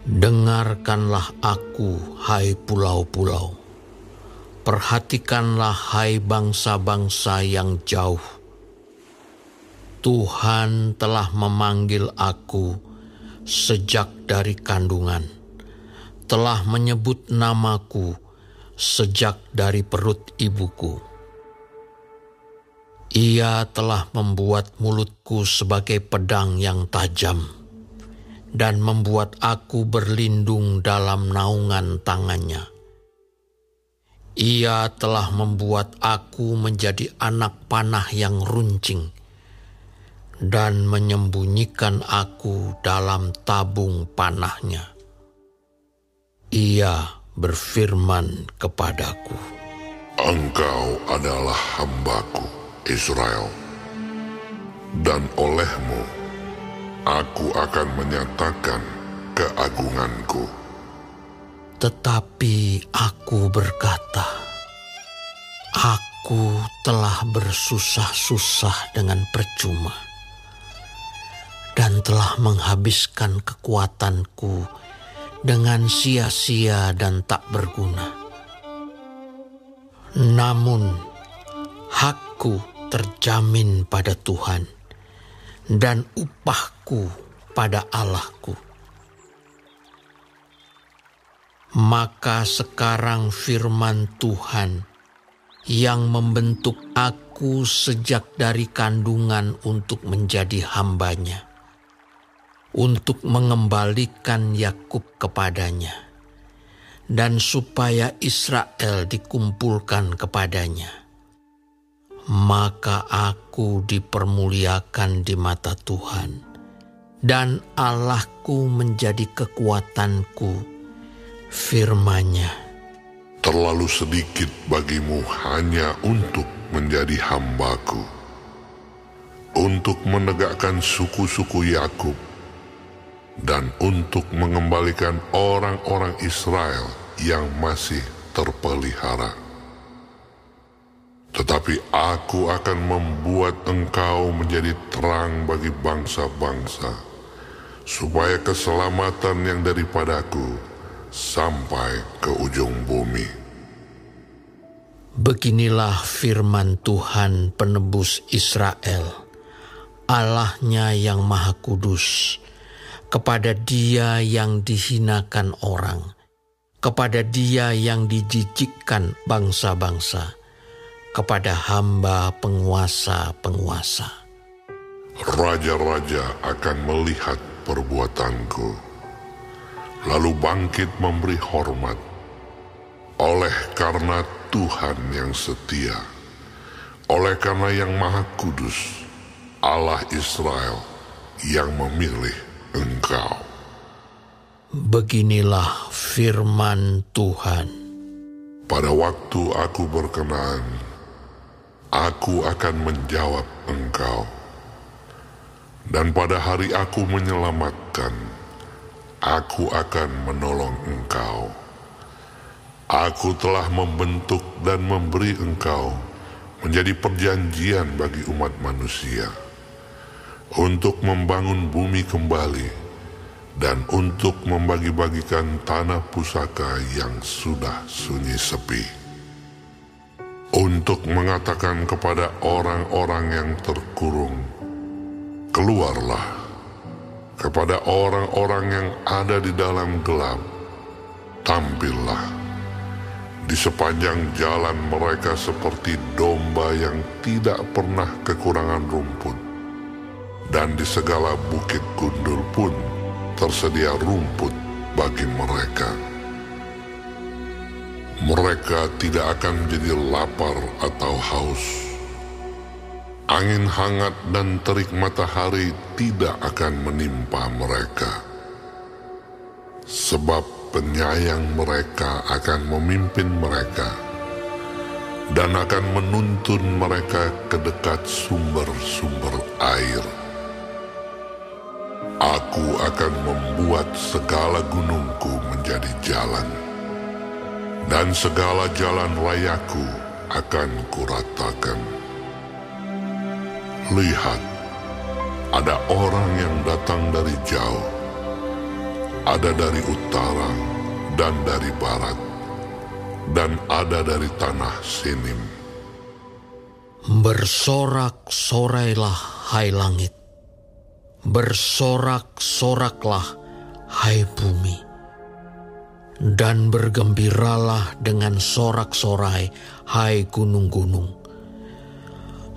Dengarkanlah aku, hai pulau-pulau. Perhatikanlah, hai bangsa-bangsa yang jauh. Tuhan telah memanggil aku sejak dari kandungan, telah menyebut namaku sejak dari perut ibuku. Ia telah membuat mulutku sebagai pedang yang tajam, dan membuat aku berlindung dalam naungan tangannya. Ia telah membuat aku menjadi anak panah yang runcing, dan menyembunyikan aku dalam tabung panahnya. Ia berfirman kepadaku, Engkau adalah hamba-Ku, Israel, dan olehmu Aku akan menyatakan keagungan-Ku. Tetapi aku berkata, aku telah bersusah-susah dengan percuma, dan telah menghabiskan kekuatanku dengan sia-sia dan tak berguna. Namun, hakku terjamin pada Tuhan, dan upahku pada Allahku. Maka sekarang firman Tuhan yang membentuk aku sejak dari kandungan untuk menjadi hamba-Nya, untuk mengembalikan Yakub kepadanya, dan supaya Israel dikumpulkan kepadanya. Maka aku dipermuliakan di mata Tuhan, dan Allahku menjadi kekuatanku. Firman-Nya, terlalu sedikit bagimu hanya untuk menjadi hamba-Ku, untuk menegakkan suku-suku Yakub, dan untuk mengembalikan orang-orang Israel yang masih terpelihara. Tetapi aku akan membuat engkau menjadi terang bagi bangsa-bangsa, supaya keselamatan yang daripadaku sampai ke ujung bumi. Beginilah firman Tuhan penebus Israel, Allah-Nya yang Maha Kudus, kepada Dia yang dihinakan orang, kepada Dia yang dijijikkan bangsa-bangsa, kepada hamba penguasa-penguasa. Raja-raja akan melihat perbuatanku, lalu bangkit memberi hormat, oleh karena Tuhan yang setia, oleh karena yang Maha Kudus, Allah Israel yang memilih engkau. Beginilah firman Tuhan. Pada waktu aku berkenan, aku akan menjawab engkau, dan pada hari aku menyelamatkan, aku akan menolong engkau. Aku telah membentuk dan memberi engkau menjadi perjanjian bagi umat manusia, untuk membangun bumi kembali, dan untuk membagi-bagikan tanah pusaka yang sudah sunyi sepi, untuk mengatakan kepada orang-orang yang terkurung, keluarlah. Kepada orang-orang yang ada di dalam gelap, tampillah. Di sepanjang jalan mereka seperti domba yang tidak pernah kekurangan rumput, dan di segala bukit gundul pun tersedia rumput bagi mereka. Mereka tidak akan menjadi lapar atau haus. Angin hangat dan terik matahari tidak akan menimpa mereka, sebab penyayang mereka akan memimpin mereka, dan akan menuntun mereka ke dekat sumber-sumber air. Aku akan membuat segala gunungku menjadi jalan, dan segala jalan rayaku akan kuratakan. Lihat, ada orang yang datang dari jauh, ada dari utara dan dari barat, dan ada dari tanah Sinim. Bersorak-sorailah, hai langit. Bersorak-soraklah, hai bumi. Dan bergembiralah dengan sorak-sorai, hai gunung-gunung.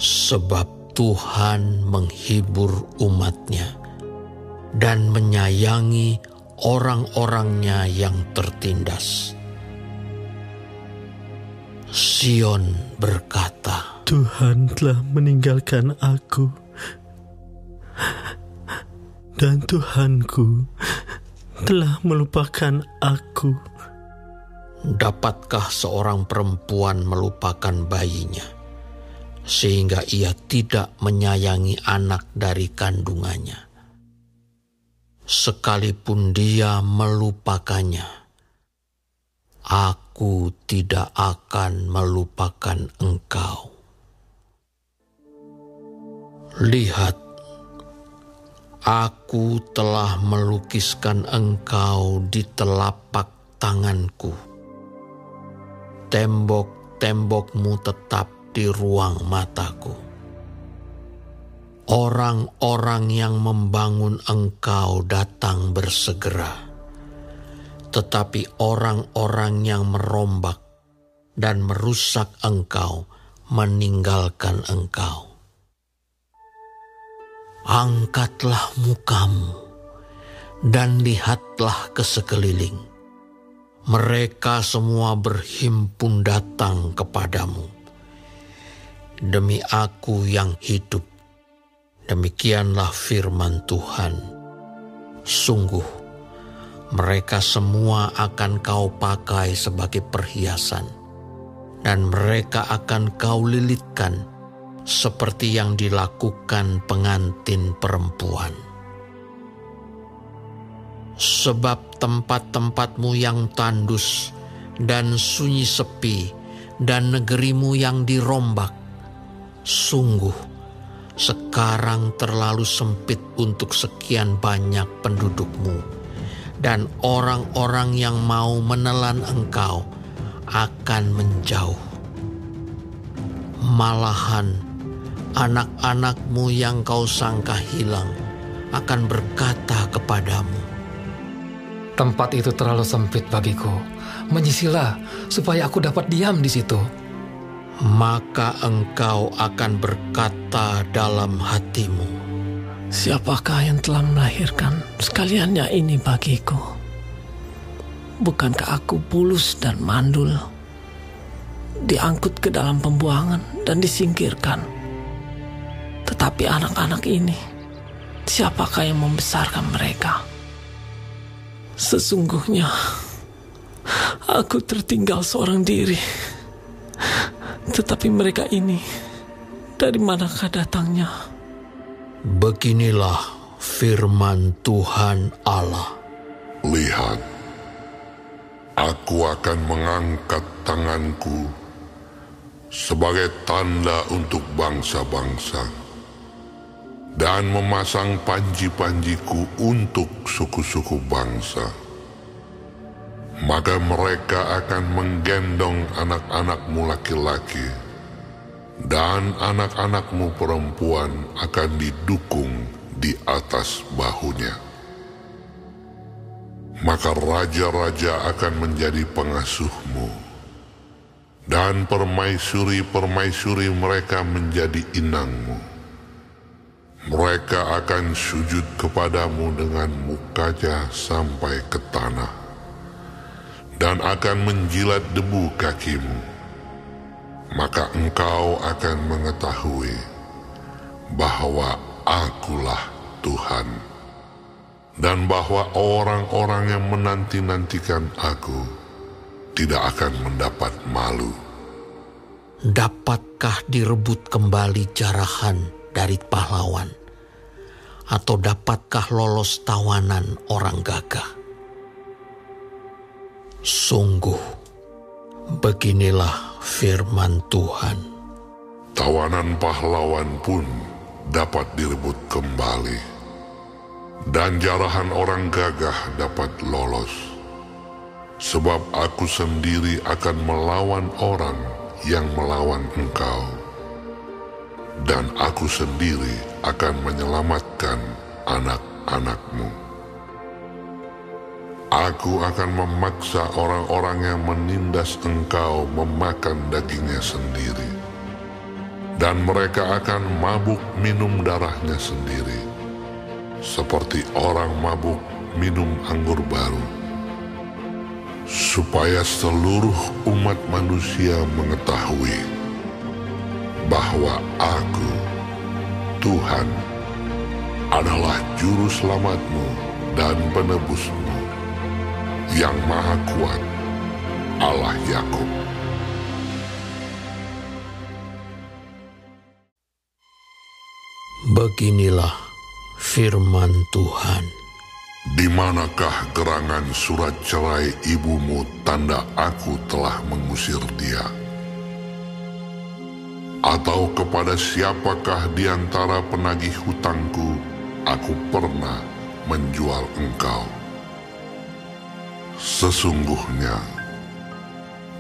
Sebab Tuhan menghibur umat-Nya dan menyayangi orang-orangnya yang tertindas. Sion berkata, Tuhan telah meninggalkan aku, dan Tuhanku telah melupakan aku. dapatkah seorang perempuan melupakan bayinya, sehingga ia tidak menyayangi anak dari kandungannya? Sekalipun dia melupakannya, aku tidak akan melupakan engkau. Lihat, aku telah melukiskan engkau di telapak tanganku. Tembok-tembokmu tetap di ruang mataku. Orang-orang yang membangun engkau datang bersegera, tetapi orang-orang yang merombak dan merusak engkau meninggalkan engkau. Angkatlah mukamu dan lihatlah ke sekeliling. Mereka semua berhimpun datang kepadamu. Demi aku yang hidup, demikianlah firman Tuhan. Sungguh, mereka semua akan kau pakai sebagai perhiasan, dan mereka akan kau lilitkan seperti yang dilakukan pengantin perempuan. Sebab tempat-tempatmu yang tandus dan sunyi sepi, dan negerimu yang dirombak, sungguh sekarang terlalu sempit untuk sekian banyak pendudukmu, dan orang-orang yang mau menelan engkau akan menjauh. Malahan anak-anakmu yang kau sangka hilang akan berkata kepadamu, tempat itu terlalu sempit bagiku. Menyisilah supaya aku dapat diam di situ. Maka engkau akan berkata dalam hatimu, Siapakah yang telah melahirkan sekaliannya ini bagiku? Bukankah aku bulus dan mandul, diangkut ke dalam pembuangan dan disingkirkan? Tetapi anak-anak ini, siapakah yang membesarkan mereka? Sesungguhnya aku tertinggal seorang diri. Tetapi mereka ini, dari manakah datangnya? beginilah firman Tuhan Allah. Lihat, aku akan mengangkat tanganku sebagai tanda untuk bangsa-bangsa, dan memasang panji-panjiku untuk suku-suku bangsa. Maka mereka akan menggendong anak-anakmu laki-laki, dan anak-anakmu perempuan akan didukung di atas bahunya. Maka raja-raja akan menjadi pengasuhmu, dan permaisuri-permaisuri mereka menjadi inangmu. Mereka akan sujud kepadamu dengan mukanya sampai ke tanah, dan akan menjilat debu kakimu. Maka engkau akan mengetahui bahwa Akulah Tuhan, dan bahwa orang-orang yang menanti-nantikan Aku tidak akan mendapat malu. Dapatkah direbut kembali jarahan dari pahlawan, atau dapatkah lolos tawanan orang gagah? Sungguh, beginilah firman Tuhan. Tawanan pahlawan pun dapat direbut kembali, dan jarahan orang gagah dapat lolos. Sebab aku sendiri akan melawan orang yang melawan engkau, dan aku sendiri akan menyelamatkan anak-anakmu. Aku akan memaksa orang-orang yang menindas engkau memakan dagingnya sendiri, dan mereka akan mabuk minum darahnya sendiri, seperti orang mabuk minum anggur baru, supaya seluruh umat manusia mengetahui bahwa aku, Tuhan, adalah juru selamatmu dan penebusmu, yang Maha Kuat, Allah Yakub. Beginilah firman Tuhan. Di manakah gerangan surat cerai ibumu tanda aku telah mengusir dia? Atau kepada siapakah di antara penagih hutangku aku pernah menjual engkau? Sesungguhnya,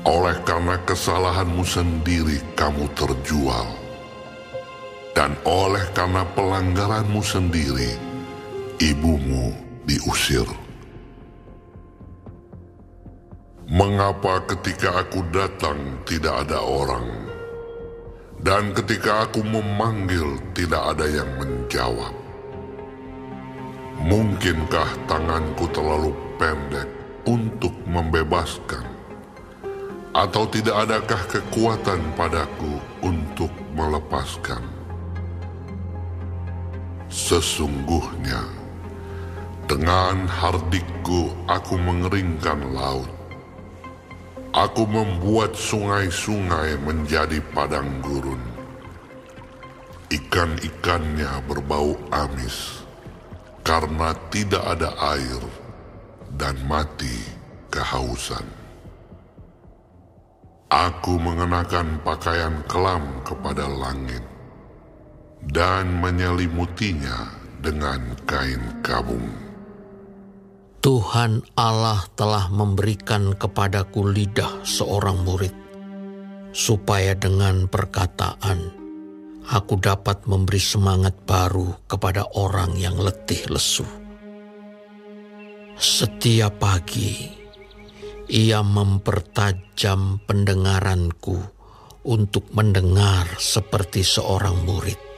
oleh karena kesalahanmu sendiri kamu terjual, dan oleh karena pelanggaranmu sendiri ibumu diusir. Mengapa ketika aku datang tidak ada orang, dan ketika aku memanggil tidak ada yang menjawab? Mungkinkah tanganku terlalu pendek untuk membebaskan, atau tidak adakah kekuatan padaku untuk melepaskan? Sesungguhnya, dengan hardikku aku mengeringkan laut. Aku membuat sungai-sungai menjadi padang gurun. Ikan-ikannya berbau amis, karena tidak ada air, dan mati kehausan. Aku mengenakan pakaian kelam kepada langit, dan menyelimutinya dengan kain kabung. Tuhan Allah telah memberikan kepadaku lidah seorang murid, supaya dengan perkataan aku dapat memberi semangat baru kepada orang yang letih lesu. Setiap pagi ia mempertajam pendengaranku untuk mendengar seperti seorang murid.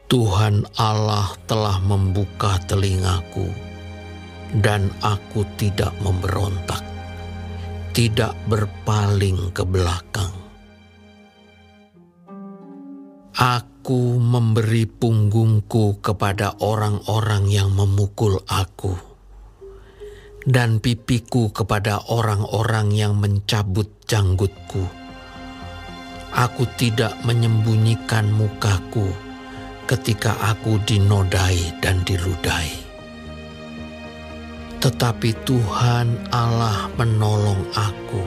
Tuhan Allah telah membuka telingaku, dan aku tidak memberontak, tidak berpaling ke belakang. Aku memberi punggungku kepada orang-orang yang memukul aku, dan pipiku kepada orang-orang yang mencabut janggutku. Aku tidak menyembunyikan mukaku ketika aku dinodai dan diludahi. Tetapi Tuhan Allah menolong aku.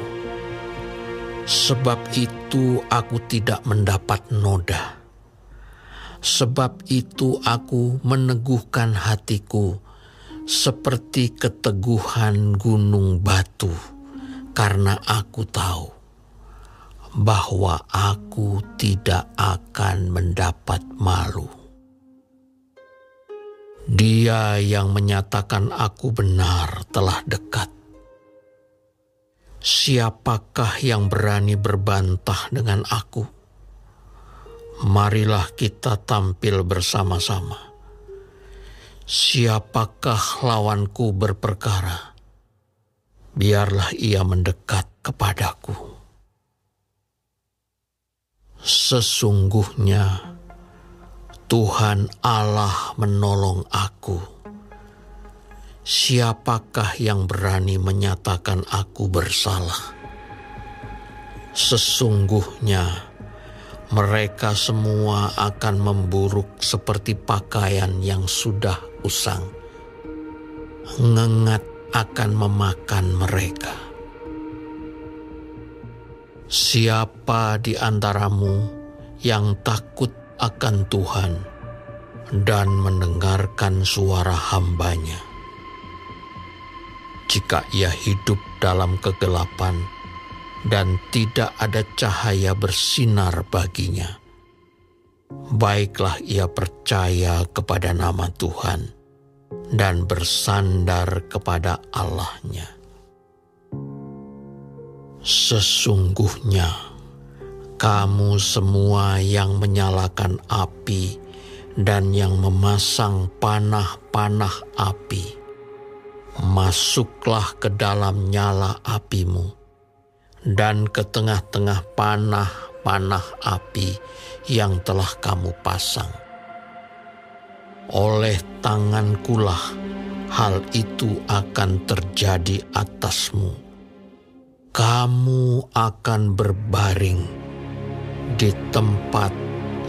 Sebab itu aku tidak mendapat noda. Sebab itu aku meneguhkan hatiku seperti keteguhan gunung batu, karena aku tahu bahwa aku tidak akan mendapat malu. Dia yang menyatakan aku benar telah dekat. Siapakah yang berani berbantah dengan aku? Marilah kita tampil bersama-sama. Siapakah lawanku berperkara? Biarlah ia mendekat kepadaku. Sesungguhnya Tuhan Allah menolong aku. Siapakah yang berani menyatakan aku bersalah? Sesungguhnya mereka semua akan memburuk seperti pakaian yang sudah usang. Ngengat akan memakan mereka. Siapa di antaramu yang takut akan Tuhan, dan mendengarkan suara hamba-Nya. Jika ia hidup dalam kegelapan dan tidak ada cahaya bersinar baginya, baiklah ia percaya kepada nama Tuhan dan bersandar kepada Allah-Nya. Sesungguhnya kamu semua yang menyalakan api dan yang memasang panah-panah api, masuklah ke dalam nyala apimu dan ke tengah-tengah panah-panah api yang telah kamu pasang. Oleh tangankulah hal itu akan terjadi atasmu. Kamu akan berbaring di tempat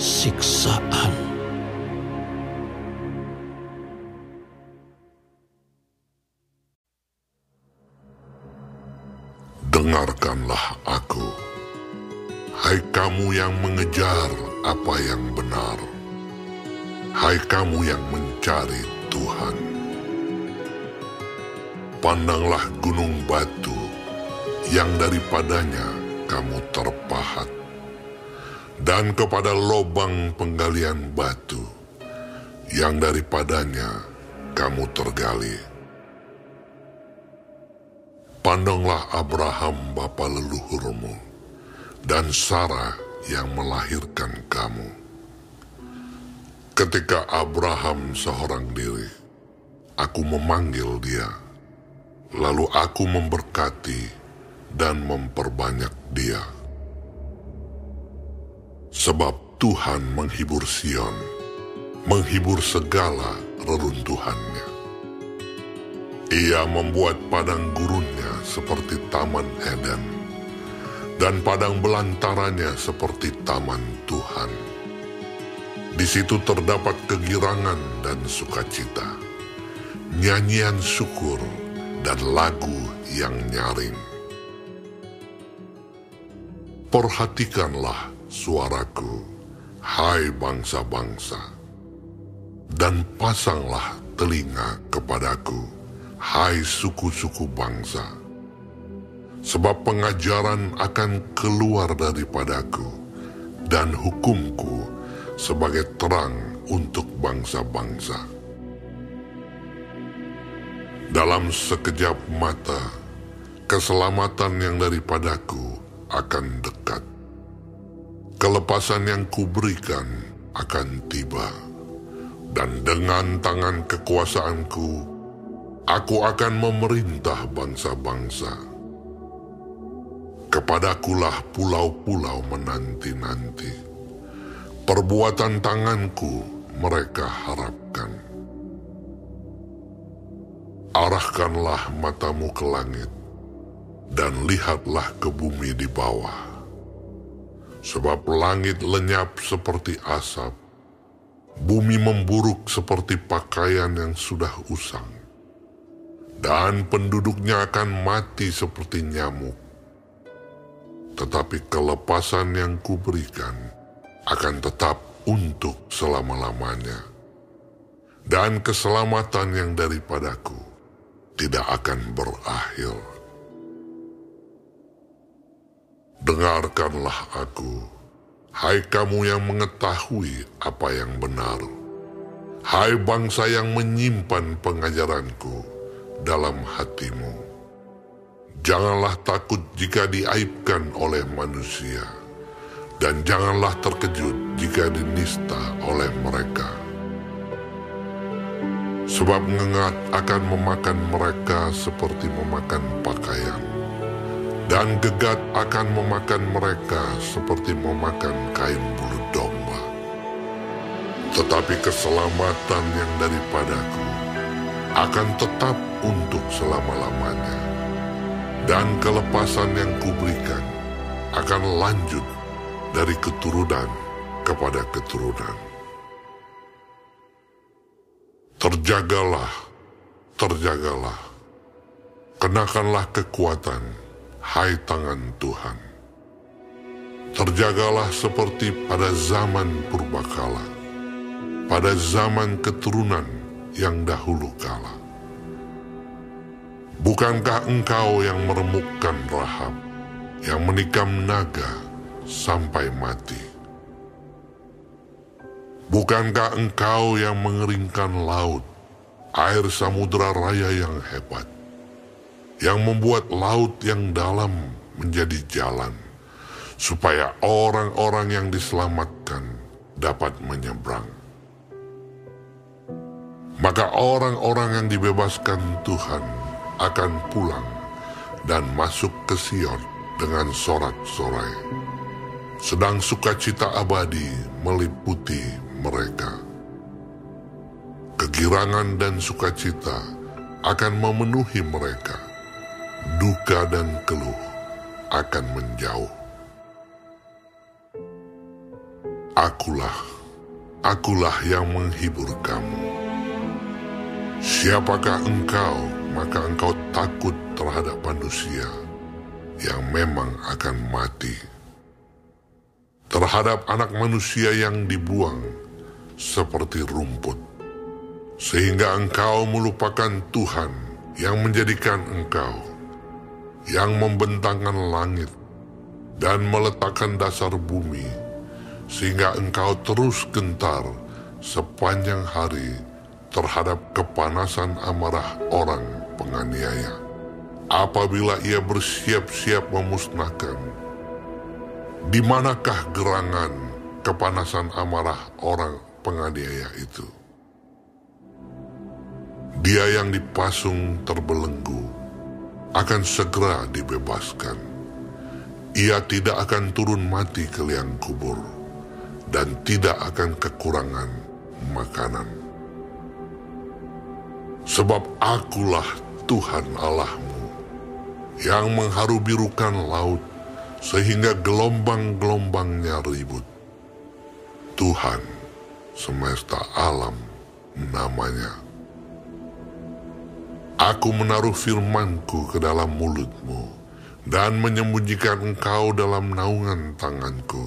siksaan. Dengarkanlah aku, hai kamu yang mengejar apa yang benar, hai kamu yang mencari Tuhan. Pandanglah gunung batu yang daripadanya kamu terpahat, dan kepada lobang penggalian batu yang daripadanya kamu tergali. Pandanglah Abraham bapa leluhurmu dan Sarah yang melahirkan kamu. Ketika Abraham seorang diri, aku memanggil dia, lalu aku memberkati dan memperbanyak dia. Sebab Tuhan menghibur Sion, menghibur segala reruntuhannya. Ia membuat padang gurunnya seperti taman Eden, dan padang belantarannya seperti taman Tuhan. Di situ terdapat kegirangan dan sukacita, nyanyian syukur dan lagu yang nyaring. Perhatikanlah suaraku, hai bangsa-bangsa, dan pasanglah telinga kepadaku, hai suku-suku bangsa. Sebab pengajaran akan keluar daripadaku, dan hukumku sebagai terang untuk bangsa-bangsa. Dalam sekejap mata, keselamatan yang daripadaku akan dekat. Kelepasan yang kuberikan akan tiba, dan dengan tangan kekuasaanku, aku akan memerintah bangsa-bangsa. Kepadakulah pulau-pulau menanti-nanti. Perbuatan tanganku mereka harapkan. Arahkanlah matamu ke langit, dan lihatlah ke bumi di bawah. Sebab langit lenyap seperti asap, bumi memburuk seperti pakaian yang sudah usang, dan penduduknya akan mati seperti nyamuk. Tetapi kelepasan yang kuberikan akan tetap untuk selama-lamanya, dan keselamatan yang daripadaku tidak akan berakhir. Dengarkanlah aku, hai kamu yang mengetahui apa yang benar, hai bangsa yang menyimpan pengajaranku dalam hatimu. Janganlah takut jika diaibkan oleh manusia, dan janganlah terkejut jika dinista oleh mereka. Sebab ngengat akan memakan mereka seperti memakan pakaian, dan gegat akan memakan mereka seperti memakan kain bulu domba. Tetapi keselamatan yang daripadaku akan tetap untuk selama-lamanya, dan kelepasan yang kuberikan akan lanjut dari keturunan kepada keturunan. Terjagalah, terjagalah, kenakanlah kekuatan, hai tangan Tuhan. Terjagalah seperti pada zaman purbakala, pada zaman keturunan yang dahulu kala. Bukankah engkau yang meremukkan Rahab, yang menikam naga sampai mati? Bukankah engkau yang mengeringkan laut, air samudera raya yang hebat, yang membuat laut yang dalam menjadi jalan, supaya orang-orang yang diselamatkan dapat menyeberang? Maka orang-orang yang dibebaskan Tuhan akan pulang dan masuk ke Sion dengan sorak-sorai, sedang sukacita abadi meliputi mereka. Kegirangan dan sukacita akan memenuhi mereka, duka dan keluh akan menjauh. Akulah yang menghibur kamu. Siapakah engkau, maka engkau takut terhadap manusia yang memang akan mati, terhadap anak manusia yang dibuang seperti rumput, sehingga engkau melupakan Tuhan yang menjadikan engkau, yang membentangkan langit dan meletakkan dasar bumi, sehingga engkau terus gentar sepanjang hari terhadap kepanasan amarah orang penganiaya, apabila ia bersiap-siap memusnahkan. Di manakah gerangan kepanasan amarah orang penganiaya itu? Dia yang dipasung terbelenggu akan segera dibebaskan. Ia tidak akan turun mati ke liang kubur, dan tidak akan kekurangan makanan. Sebab akulah Tuhan Allahmu, yang mengharu-birukan laut sehingga gelombang-gelombangnya ribut. Tuhan semesta alam namanya. Aku menaruh firman-Ku ke dalam mulut-mu dan menyembunyikan engkau dalam naungan tangan-Ku,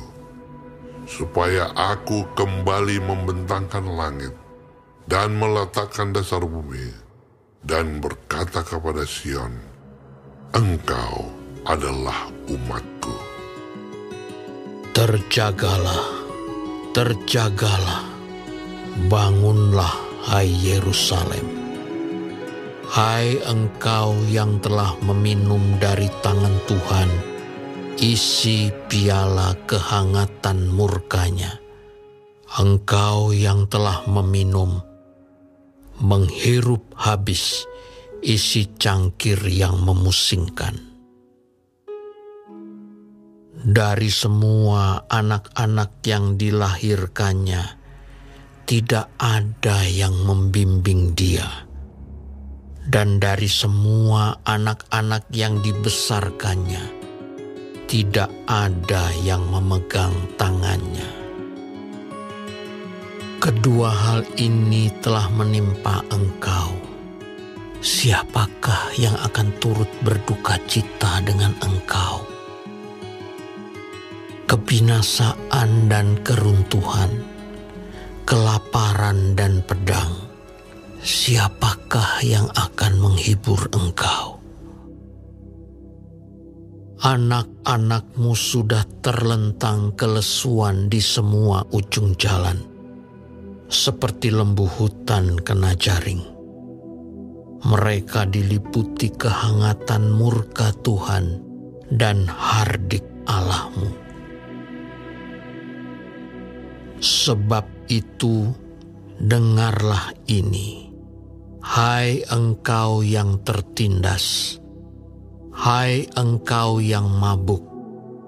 supaya aku kembali membentangkan langit dan meletakkan dasar bumi, dan berkata kepada Sion, engkau adalah umat-Ku. Terjagalah, terjagalah, bangunlah, hai Yerusalem. Hai engkau yang telah meminum dari tangan Tuhan isi piala kehangatan murkanya. Engkau yang telah meminum, menghirup habis isi cangkir yang memusingkan. Dari semua anak-anak yang dilahirkannya, tidak ada yang membimbing dia. Dan dari semua anak-anak yang dibesarkannya, tidak ada yang memegang tangannya. Kedua hal ini telah menimpa engkau. Siapakah yang akan turut berduka cita dengan engkau? Kebinasaan dan keruntuhan, kelaparan dan pedang, siapakah yang akan menghibur engkau? Anak-anakmu sudah terlentang kelesuan di semua ujung jalan, seperti lembu hutan kena jaring. Mereka diliputi kehangatan murka Tuhan dan hardik Allahmu. Sebab itu, dengarlah ini, hai engkau yang tertindas, hai engkau yang mabuk,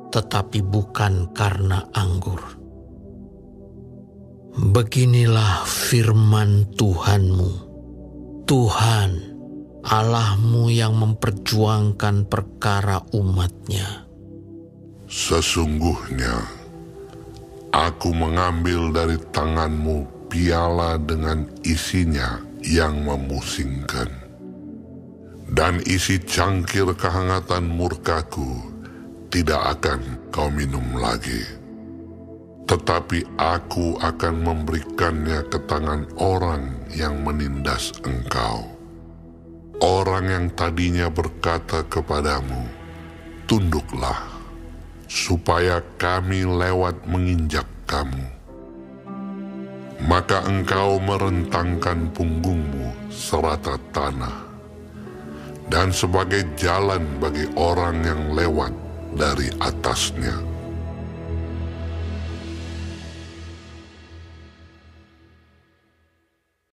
tetapi bukan karena anggur. Beginilah firman Tuhanmu, Tuhan Allahmu yang memperjuangkan perkara umat-Nya. Sesungguhnya aku mengambil dari tanganmu piala dengan isinya yang memusingkan, dan isi cangkir kehangatan murkaku tidak akan kau minum lagi. tetapi aku akan memberikannya ke tangan orang yang menindas engkau. Orang yang tadinya berkata kepadamu, tunduklah, supaya kami lewat menginjak kamu. Maka engkau merentangkan punggungmu serata tanah, dan sebagai jalan bagi orang yang lewat dari atasnya.